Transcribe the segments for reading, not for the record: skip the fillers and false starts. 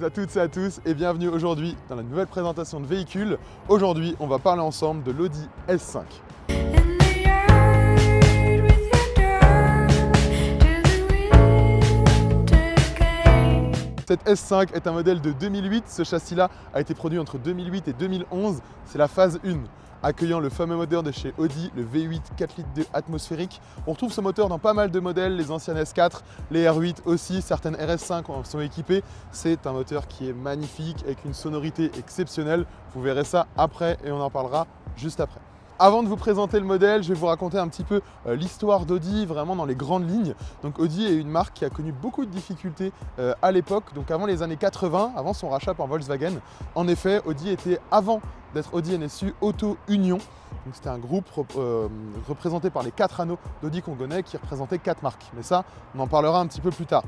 à toutes et à tous et bienvenue aujourd'hui dans la nouvelle présentation de véhicules. Aujourd'hui, on va parler ensemble de l'Audi S5. Cette S5 est un modèle de 2008. Ce châssis-là a été produit entre 2008 et 2011. C'est la phase 1. Accueillant le fameux moteur de chez Audi, le V8 4 litres 2 atmosphérique. On retrouve ce moteur dans pas mal de modèles, les anciennes S4, les R8 aussi, certaines RS5 en sont équipées. C'est un moteur qui est magnifique, avec une sonorité exceptionnelle. Vous verrez ça après et on en parlera juste après. Avant de vous présenter le modèle, je vais vous raconter un petit peu l'histoire d'Audi, vraiment dans les grandes lignes. Donc Audi est une marque qui a connu beaucoup de difficultés à l'époque, donc avant les années 80, avant son rachat par Volkswagen. En effet, Audi était, avant d'être Audi NSU, Auto Union. Donc c'était un groupe représenté par les 4 anneaux d'Audi qu'on connaît, qui représentait 4 marques. Mais ça, on en parlera un petit peu plus tard.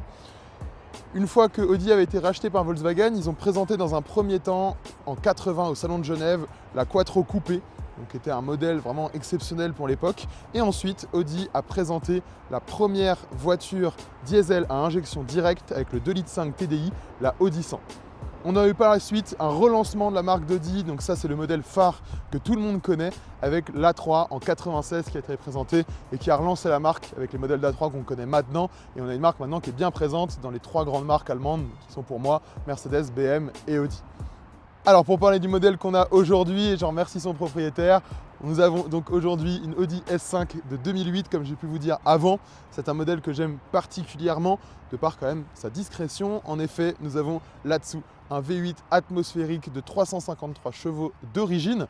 Une fois que Audi avait été racheté par Volkswagen, ils ont présenté dans un premier temps, en 80 au Salon de Genève, la Quattro Coupé, donc qui était un modèle vraiment exceptionnel pour l'époque. Et ensuite, Audi a présenté la première voiture diesel à injection directe avec le 2,5 litres TDI, la Audi 100. On a eu par la suite un relancement de la marque d'Audi, donc ça c'est le modèle phare que tout le monde connaît, avec l'A3 en 96 qui a été présenté et qui a relancé la marque avec les modèles d'A3 qu'on connaît maintenant. Et on a une marque maintenant qui est bien présente dans les 3 grandes marques allemandes qui sont pour moi Mercedes, BM et Audi. Alors pour parler du modèle qu'on a aujourd'hui, et j'en remercie son propriétaire, nous avons donc aujourd'hui une Audi S5 de 2008, comme j'ai pu vous dire avant. C'est un modèle que j'aime particulièrement, de par quand même sa discrétion. En effet, nous avons là-dessous un V8 atmosphérique de 353 chevaux d'origine.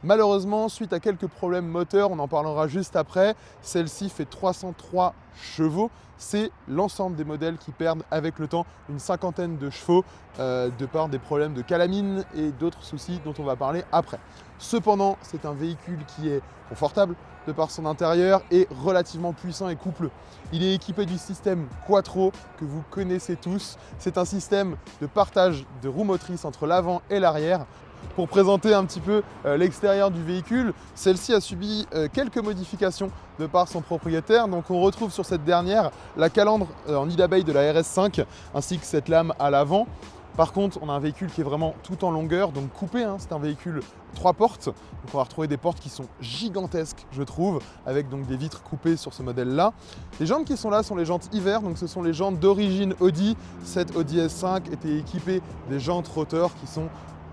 Malheureusement, suite à quelques problèmes moteurs, on en parlera juste après, celle-ci fait 303 chevaux. C'est l'ensemble des modèles qui perdent avec le temps une cinquantaine de chevaux de par des problèmes de calamine et d'autres soucis dont on va parler après. Cependant, c'est un véhicule qui est confortable de par son intérieur et relativement puissant et coupleux. Il est équipé du système Quattro que vous connaissez tous. C'est un système de partage de roues motrices entre l'avant et l'arrière. Pour présenter un petit peu l'extérieur du véhicule, celle-ci a subi quelques modifications de par son propriétaire. Donc on retrouve sur cette dernière la calandre en nid d'abeille de la RS5 ainsi que cette lame à l'avant. Par contre, on a un véhicule qui est vraiment tout en longueur, donc coupé, hein. C'est un véhicule 3 portes. Donc on va retrouver des portes qui sont gigantesques, je trouve, avec donc des vitres coupées sur ce modèle-là. Les jantes qui sont là sont les jantes hiver, donc ce sont les jantes d'origine Audi. Cette Audi S5 était équipée des jantes rotor qui sont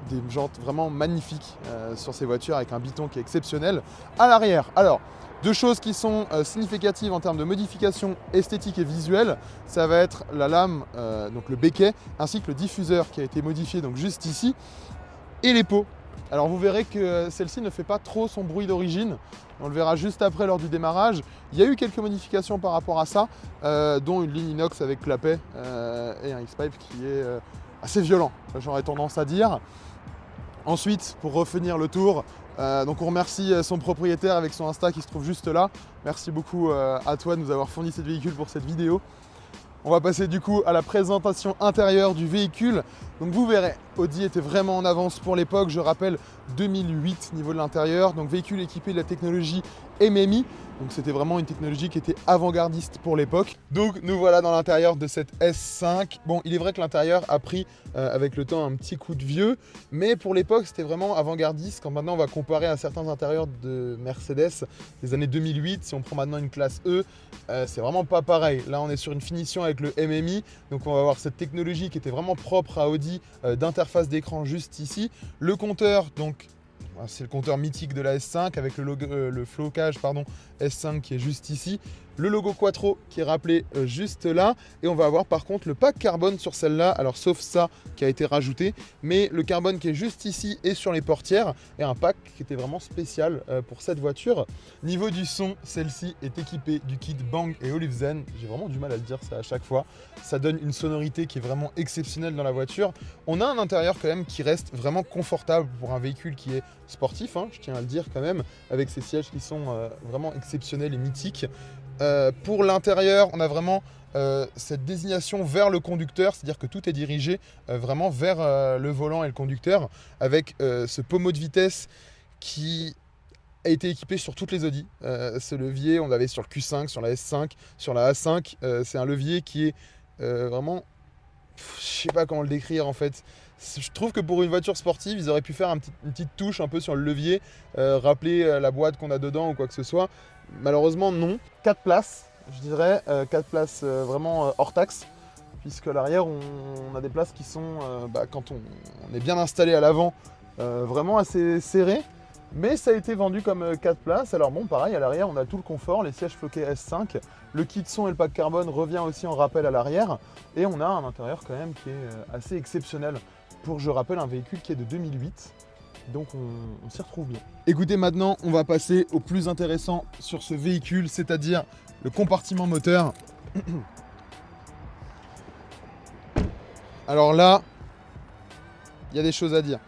des jantes vraiment magnifiques sur ces voitures avec un biton qui est exceptionnel. À l'arrière, alors, deux choses qui sont significatives en termes de modification esthétique et visuelle, ça va être la lame, donc le béquet, ainsi que le diffuseur qui a été modifié donc juste ici, et les pots. Alors vous verrez que celle-ci ne fait pas trop son bruit d'origine, on le verra juste après lors du démarrage. Il y a eu quelques modifications par rapport à ça, dont une ligne inox avec clapet et un X-Pipe qui est assez violent, j'aurais tendance à dire. Ensuite, pour refinir le tour, donc on remercie son propriétaire avec son Insta qui se trouve juste là. Merci beaucoup à toi de nous avoir fourni cette véhicule pour cette vidéo. On va passer du coup à la présentation intérieure du véhicule. Donc vous verrez, Audi était vraiment en avance pour l'époque. Je rappelle 2008 niveau de l'intérieur. Donc véhicule équipé de la technologie MMI. Donc c'était vraiment une technologie qui était avant-gardiste pour l'époque. Donc nous voilà dans l'intérieur de cette S5. Bon, il est vrai que l'intérieur a pris avec le temps un petit coup de vieux, mais pour l'époque c'était vraiment avant-gardiste. Quand maintenant on va comparer à certains intérieurs de Mercedes des années 2008, si on prend maintenant une classe E, c'est vraiment pas pareil. Là on est sur une finition avec le MMI, donc on va avoir cette technologie qui était vraiment propre à Audi d'interface d'écran juste ici. Le compteur, donc c'est le compteur mythique de la S5 avec le flocage S5 qui est juste ici. Le logo Quattro qui est rappelé juste là. Et on va avoir par contre le pack carbone sur celle-là. Alors sauf ça qui a été rajouté. Mais le carbone qui est juste ici et sur les portières. Et un pack qui était vraiment spécial pour cette voiture. Niveau du son, celle-ci est équipée du kit Bang et Olufsen. J'ai vraiment du mal à le dire ça à chaque fois. Ça donne une sonorité qui est vraiment exceptionnelle dans la voiture. On a un intérieur quand même qui reste vraiment confortable pour un véhicule qui est sportif, hein, je tiens à le dire quand même, avec ces sièges qui sont vraiment exceptionnels et mythiques. Pour l'intérieur, on a vraiment cette désignation vers le conducteur, c'est-à-dire que tout est dirigé vraiment vers le volant et le conducteur, avec ce pommeau de vitesse qui a été équipé sur toutes les Audi. Ce levier, on l'avait sur le Q5, sur la S5, sur la A5. C'est un levier qui est vraiment je sais pas comment le décrire en fait. Je trouve que pour une voiture sportive, ils auraient pu faire une petite touche un peu sur le levier, rappeler la boîte qu'on a dedans ou quoi que ce soit. Malheureusement, non. 4 places, je dirais, 4 places vraiment hors taxe, puisque à l'arrière, on a des places qui sont, quand on est bien installé à l'avant, vraiment assez serrées. Mais ça a été vendu comme 4 places. Alors bon, pareil, à l'arrière, on a tout le confort, les sièges floqués S5. Le kit son et le pack carbone revient aussi en rappel à l'arrière. Et on a un intérieur quand même qui est assez exceptionnel pour, je rappelle, un véhicule qui est de 2008. Donc on s'y retrouve bien. Écoutez, maintenant, on va passer au plus intéressant sur ce véhicule, c'est-à-dire le compartiment moteur. Alors là, il y a des choses à dire.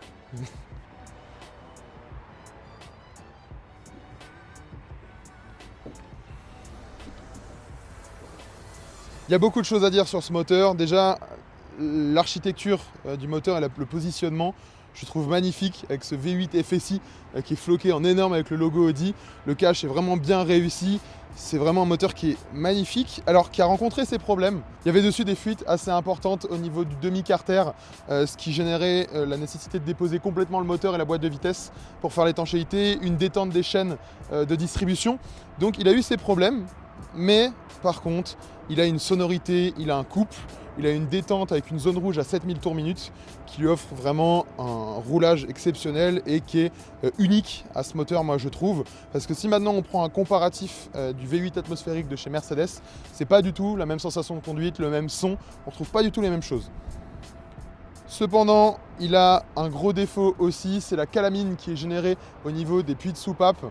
Il y a beaucoup de choses à dire sur ce moteur. Déjà, l'architecture du moteur et le positionnement, je trouve magnifique avec ce V8 FSI qui est floqué en énorme avec le logo Audi. Le cache est vraiment bien réussi. C'est vraiment un moteur qui est magnifique, alors qui a rencontré ses problèmes. Il y avait dessus des fuites assez importantes au niveau du demi-carter, ce qui générait la nécessité de déposer complètement le moteur et la boîte de vitesse pour faire l'étanchéité, une détente des chaînes de distribution. Donc il a eu ses problèmes, mais par contre, il a une sonorité, il a un couple, il a une détente avec une zone rouge à 7000 tours minute qui lui offre vraiment un roulage exceptionnel et qui est unique à ce moteur, moi je trouve. Parce que si maintenant on prend un comparatif du V8 atmosphérique de chez Mercedes, c'est pas du tout la même sensation de conduite, le même son, on retrouve pas du tout les mêmes choses. Cependant, il a un gros défaut aussi, c'est la calamine qui est générée au niveau des puits de soupape.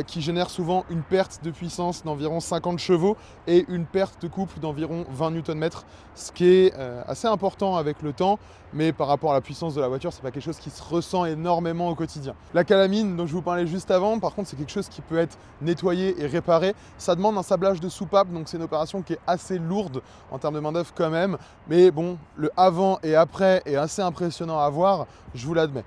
Qui génère souvent une perte de puissance d'environ 50 chevaux et une perte de couple d'environ 20 Nm, ce qui est assez important avec le temps, mais par rapport à la puissance de la voiture, c'est pas quelque chose qui se ressent énormément au quotidien. La calamine dont je vous parlais juste avant, par contre, c'est quelque chose qui peut être nettoyé et réparé. Ça demande un sablage de soupape, donc c'est une opération qui est assez lourde en termes de main-d'œuvre quand même, mais bon, le avant et après est assez impressionnant à voir, je vous l'admets.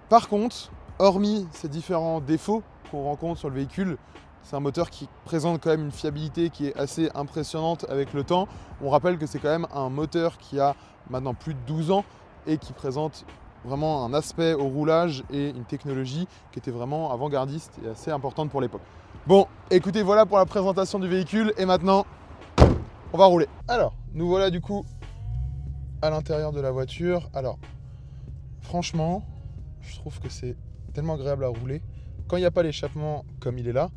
Par contre, hormis ces différents défauts qu'on rencontre sur le véhicule, c'est un moteur qui présente quand même une fiabilité qui est assez impressionnante avec le temps. On rappelle que c'est quand même un moteur qui a maintenant plus de 12 ans et qui présente vraiment un aspect au roulage et une technologie qui était vraiment avant-gardiste et assez importante pour l'époque. Bon, écoutez, voilà pour la présentation du véhicule et maintenant, on va rouler. Alors, nous voilà du coup à l'intérieur de la voiture. Alors, franchement, je trouve que c'est tellement agréable à rouler. Quand il n'y a pas l'échappement comme il est là,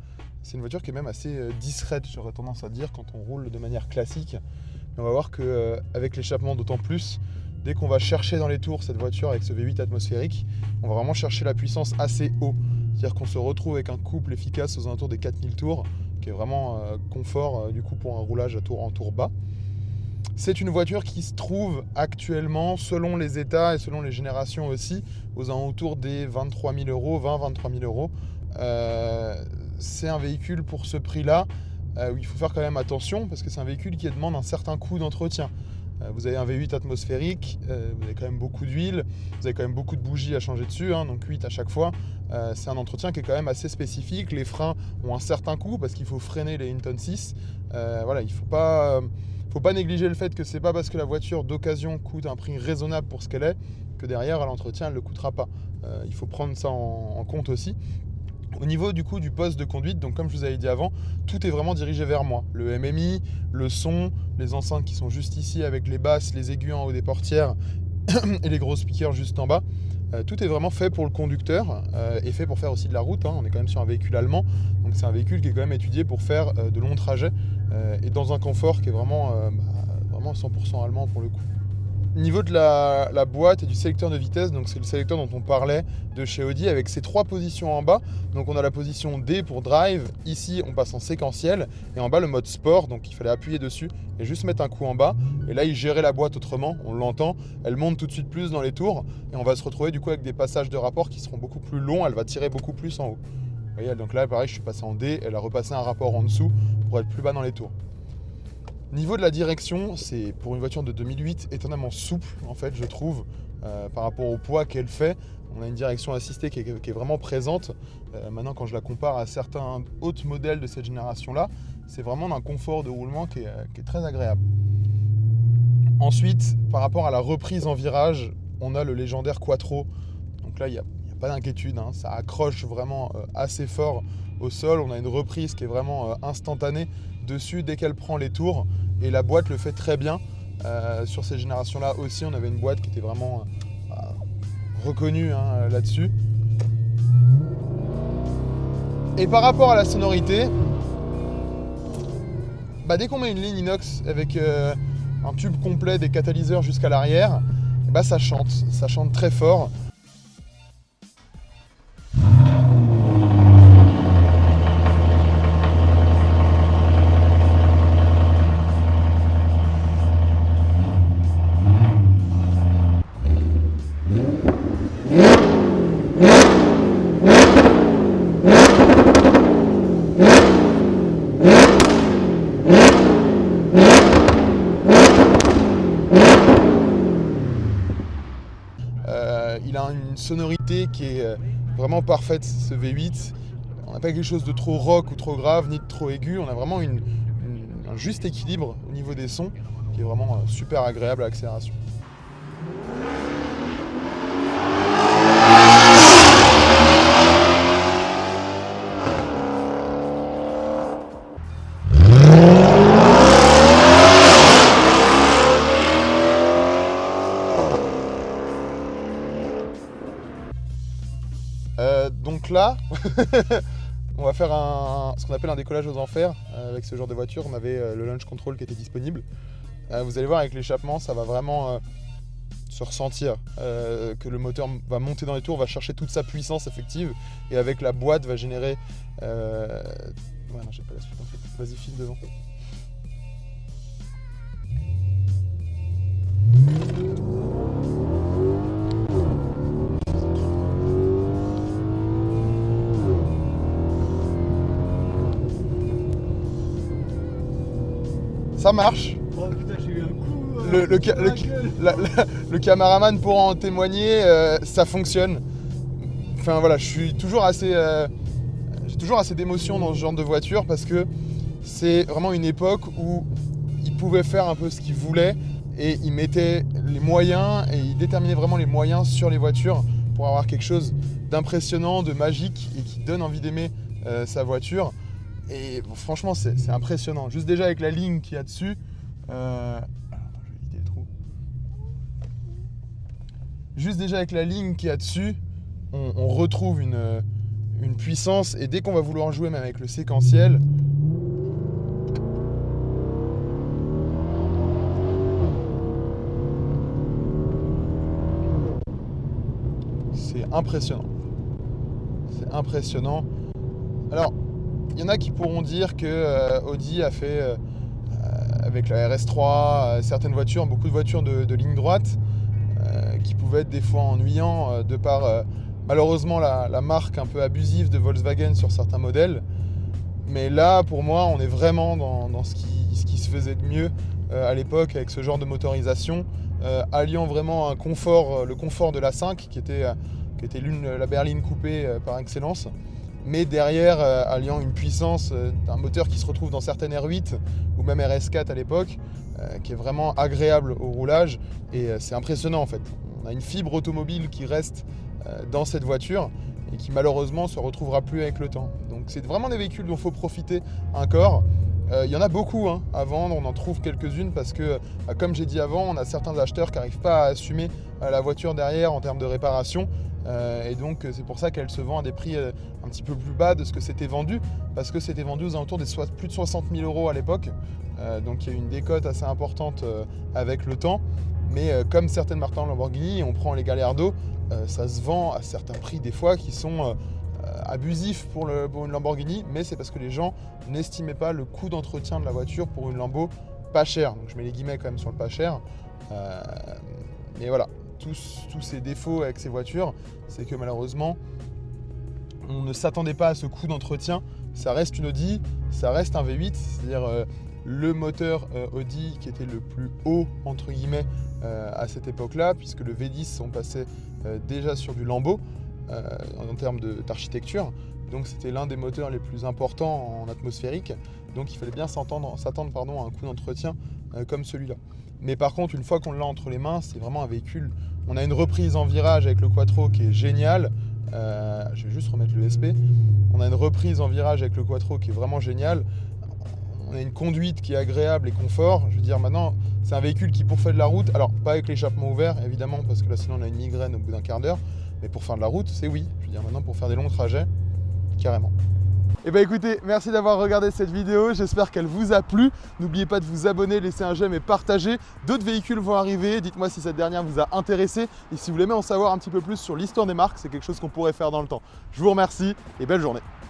c'est une voiture qui est même assez discrète, j'aurais tendance à dire, quand on roule de manière classique. Mais on va voir qu'avec l'échappement d'autant plus, dès qu'on va chercher dans les tours cette voiture avec ce V8 atmosphérique, on va vraiment chercher la puissance assez haut. C'est-à-dire qu'on se retrouve avec un couple efficace aux alentours des 4000 tours, qui est vraiment confort du coup pour un roulage en tour bas. C'est une voiture qui se trouve actuellement, selon les états et selon les générations aussi, aux alentours des 23 000 euros, 20-23 000 euros. C'est un véhicule pour ce prix-là où il faut faire quand même attention parce que c'est un véhicule qui demande un certain coût d'entretien. Vous avez un V8 atmosphérique, vous avez quand même beaucoup d'huile, vous avez quand même beaucoup de bougies à changer dessus, donc 8 à chaque fois. C'est un entretien qui est quand même assez spécifique. Les freins ont un certain coût parce qu'il faut freiner les Hinton 6. Voilà, il ne faut pas négliger le fait que c'est pas parce que la voiture d'occasion coûte un prix raisonnable pour ce qu'elle est que derrière à l'entretien elle ne le coûtera pas. Il faut prendre ça en compte aussi. Au niveau du coup du poste de conduite, donc comme je vous avais dit avant, tout est vraiment dirigé vers moi. Le MMI, le son, les enceintes qui sont juste ici avec les basses, les aigus en haut des portières et les gros speakers juste en bas. Tout est vraiment fait pour le conducteur et fait pour faire aussi de la route. On est quand même sur un véhicule allemand, donc c'est un véhicule qui est quand même étudié pour faire de longs trajets et dans un confort qui est vraiment 100% allemand pour le coup. Au niveau de la boîte et du sélecteur de vitesse, donc c'est le sélecteur dont on parlait de chez Audi avec ses 3 positions en bas. Donc on a la position D pour drive, ici on passe en séquentiel et en bas le mode sport, donc il fallait appuyer dessus et juste mettre un coup en bas. Et là il gérait la boîte autrement, on l'entend, elle monte tout de suite plus dans les tours et on va se retrouver du coup avec des passages de rapport qui seront beaucoup plus longs, elle va tirer beaucoup plus en haut. Vous voyez, donc là pareil je suis passé en D, elle a repassé un rapport en dessous pour être plus bas dans les tours. Niveau de la direction, c'est pour une voiture de 2008 étonnamment souple en fait je trouve par rapport au poids qu'elle fait. On a une direction assistée qui est vraiment présente. Maintenant quand je la compare à certains autres modèles de cette génération là, c'est vraiment un confort de roulement qui est très agréable. Ensuite, par rapport à la reprise en virage, on a le légendaire Quattro. Donc là, il n'y a pas d'inquiétude, hein, ça accroche vraiment assez fort au sol. On a une reprise qui est vraiment instantanée dessus dès qu'elle prend les tours. Et la boîte le fait très bien. Sur ces générations-là aussi, on avait une boîte qui était vraiment reconnue là-dessus. Et par rapport à la sonorité, dès qu'on met une ligne inox avec un tube complet des catalyseurs jusqu'à l'arrière, ça chante très fort. Il a une sonorité qui est vraiment parfaite, ce V8. On n'a pas quelque chose de trop rock ou trop grave, ni de trop aigu. On a vraiment un juste équilibre au niveau des sons qui est vraiment super agréable à l'accélération. Donc là, on va faire ce qu'on appelle un décollage aux enfers avec ce genre de voiture. On avait le launch control qui était disponible. Vous allez voir avec l'échappement, ça va vraiment se ressentir que le moteur va monter dans les tours, va chercher toute sa puissance effective et avec la boîte va générer... Ouais, non, j'ai pas la suite en fait. Vas-y, file devant. Ça marche. Oh putain, j'ai eu un coup. Le caméraman pourra en témoigner, ça fonctionne. Enfin voilà, j'ai toujours assez d'émotions dans ce genre de voiture parce que c'est vraiment une époque où ils pouvaient faire un peu ce qu'ils voulaient et ils mettaient les moyens et ils déterminaient vraiment les moyens sur les voitures pour avoir quelque chose d'impressionnant, de magique et qui donne envie d'aimer sa voiture. Et bon, franchement, c'est impressionnant. Juste déjà avec la ligne qu'il y a dessus. Attends, je vais éviter le trou. Juste déjà avec la ligne qu'il y a dessus, on retrouve une puissance. Et dès qu'on va vouloir jouer même avec le séquentiel, c'est impressionnant. C'est impressionnant. Alors, il y en a qui pourront dire que Audi a fait, avec la RS3, certaines voitures, beaucoup de voitures de ligne droite, qui pouvaient être des fois ennuyants de par malheureusement la marque un peu abusive de Volkswagen sur certains modèles. Mais là, pour moi, on est vraiment dans ce qui se faisait de mieux à l'époque avec ce genre de motorisation, alliant vraiment un confort, le confort de l'A5 qui était la berline coupée par excellence. Mais derrière, alliant une puissance d'un moteur qui se retrouve dans certaines R8 ou même RS4 à l'époque, qui est vraiment agréable au roulage. Et c'est impressionnant en fait. On a une fibre automobile qui reste dans cette voiture et qui malheureusement se retrouvera plus avec le temps. Donc c'est vraiment des véhicules dont il faut profiter encore. Il y en a beaucoup à vendre, on en trouve quelques-unes parce que, comme j'ai dit avant, on a certains acheteurs qui n'arrivent pas à assumer la voiture derrière en termes de réparation. Et donc c'est pour ça qu'elle se vend à des prix un petit peu plus bas de ce que c'était vendu, parce que c'était vendu aux alentours des plus de 60 000 € à l'époque. Donc il y a eu une décote assez importante avec le temps. Mais comme certaines marques Lamborghini, on prend les Gallardo, ça se vend à certains prix des fois qui sont abusifs pour une Lamborghini, mais c'est parce que les gens n'estimaient pas le coût d'entretien de la voiture pour une Lambo pas chère. Donc je mets les guillemets quand même sur le pas cher. Mais voilà. Tous ces défauts avec ces voitures, c'est que malheureusement, on ne s'attendait pas à ce coût d'entretien. Ça reste une Audi, ça reste un V8, c'est-à-dire le moteur Audi qui était le plus haut, entre guillemets, à cette époque-là, puisque le V10, on passait déjà sur du Lambo en termes d'architecture. Donc c'était l'un des moteurs les plus importants en atmosphérique. Donc il fallait bien s'attendre à un coût d'entretien comme celui-là. Mais par contre, une fois qu'on l'a entre les mains, c'est vraiment un véhicule. On a une reprise en virage avec le Quattro qui est géniale. Je vais juste remettre le SP. On a une reprise en virage avec le Quattro qui est vraiment géniale. On a une conduite qui est agréable et confort. Je veux dire, maintenant, c'est un véhicule qui, pour faire de la route, alors pas avec l'échappement ouvert, évidemment, parce que là, sinon, on a une migraine au bout d'un quart d'heure. Mais pour faire de la route, c'est oui. Je veux dire, maintenant, pour faire des longs trajets, carrément. Et bah écoutez, merci d'avoir regardé cette vidéo, j'espère qu'elle vous a plu. N'oubliez pas de vous abonner, laisser un j'aime et partager. D'autres véhicules vont arriver, dites-moi si cette dernière vous a intéressé. Et si vous voulez en savoir un petit peu plus sur l'histoire des marques, c'est quelque chose qu'on pourrait faire dans le temps. Je vous remercie et belle journée.